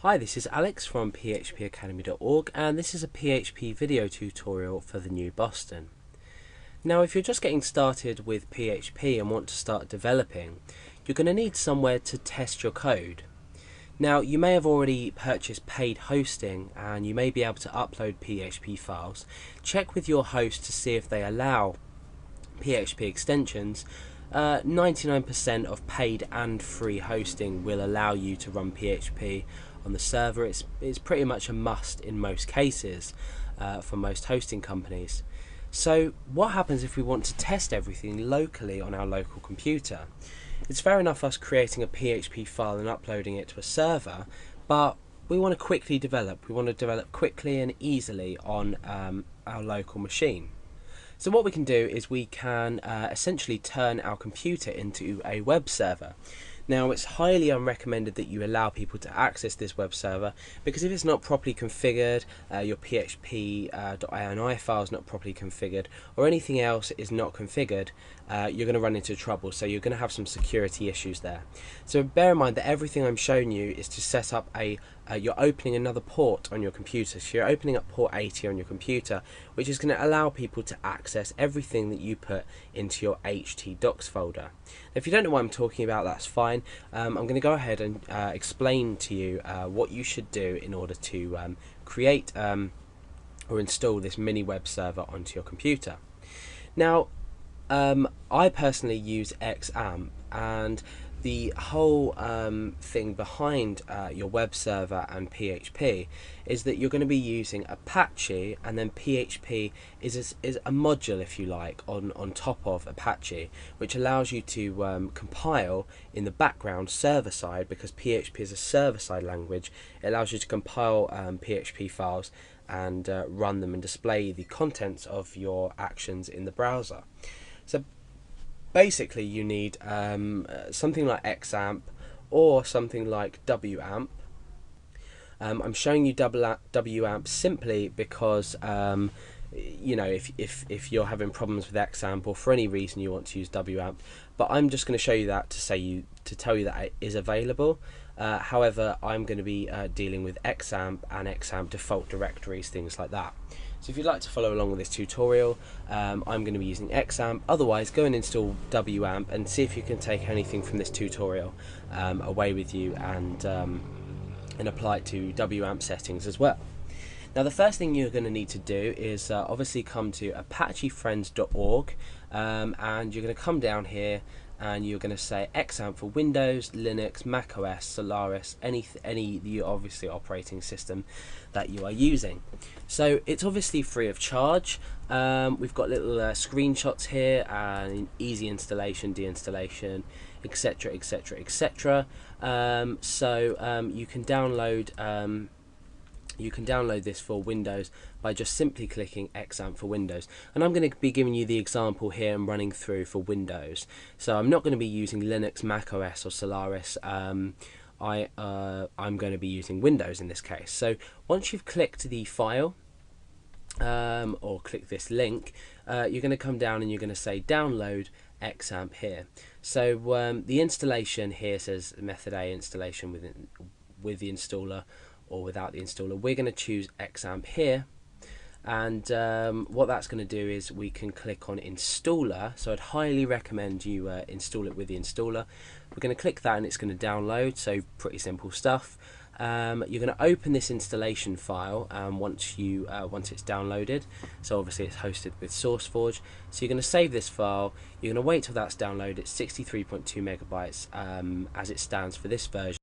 Hi, this is Alex from phpacademy.org, and this is a PHP video tutorial for the new Boston. Now, if you're just getting started with PHP and want to start developing, you're going to need somewhere to test your code. Now, you may have already purchased paid hosting and you may be able to upload PHP files. Check with your host to see if they allow PHP extensions. 99% of paid and free hosting will allow you to run PHP on the server. It's pretty much a must in most cases for most hosting companies. So what happens if we want to test everything locally on our local computer? It's fair enough us creating a PHP file and uploading it to a server, but we want to quickly develop. We want to develop quickly and easily on our local machine. So what we can do is we can essentially turn our computer into a web server. Now, it's highly unrecommended that you allow people to access this web server, because if it's not properly configured, your php.ini file is not properly configured, or anything else is not configured, you're going to run into trouble. So you're going to have some security issues there. So bear in mind that everything I'm showing you is to set up you're opening another port on your computer. So you're opening up port 80 on your computer, which is going to allow people to access everything that you put into your htdocs folder. Now, if you don't know what I'm talking about, that's fine. I'm going to go ahead and explain to you what you should do in order to create or install this mini web server onto your computer. Now, I personally use XAMPP, and the whole thing behind your web server and PHP is that you're going to be using Apache, and then PHP is a module, if you like, on top of Apache, which allows you to compile in the background server side, because PHP is a server side language. It allows you to compile PHP files and run them and display the contents of your actions in the browser. So basically you need something like XAMPP or something like WAMP. I'm showing you WAMP simply because you know, if you're having problems with XAMPP or for any reason you want to use WAMP, but I'm just going to show you that to tell you that it is available. However, I'm going to be dealing with XAMPP and XAMPP default directories, things like that. So if you'd like to follow along with this tutorial, I'm going to be using XAMPP. Otherwise, go and install WAMP and see if you can take anything from this tutorial away with you and apply it to WAMP settings as well. Now, the first thing you're going to need to do is obviously come to apachefriends.org, and you're going to come down here and you're going to say XAMPP for Windows, Linux, Mac OS, Solaris, any obviously operating system that you are using. So it's obviously free of charge. We've got little screenshots here, and easy installation, deinstallation, etc, etc, etc. So you can download this for Windows by just simply clicking XAMPP for Windows, and I'm going to be giving you the example here and running through for Windows. So I'm not going to be using Linux, Mac OS or Solaris. I'm going to be using Windows in this case. So once you've clicked the file or click this link, you're going to come down and you're going to say download XAMPP here. So the installation here says method A, installation with the installer or without the installer. We're going to choose XAMPP here, and what that's going to do is we can click on installer. So I'd highly recommend you install it with the installer. We're going to click that and it's going to download, so pretty simple stuff. You're going to open this installation file once it's downloaded. So obviously it's hosted with SourceForge. So you're going to save this file. You're going to wait till that's downloaded. It's 63.2 megabytes as it stands for this version.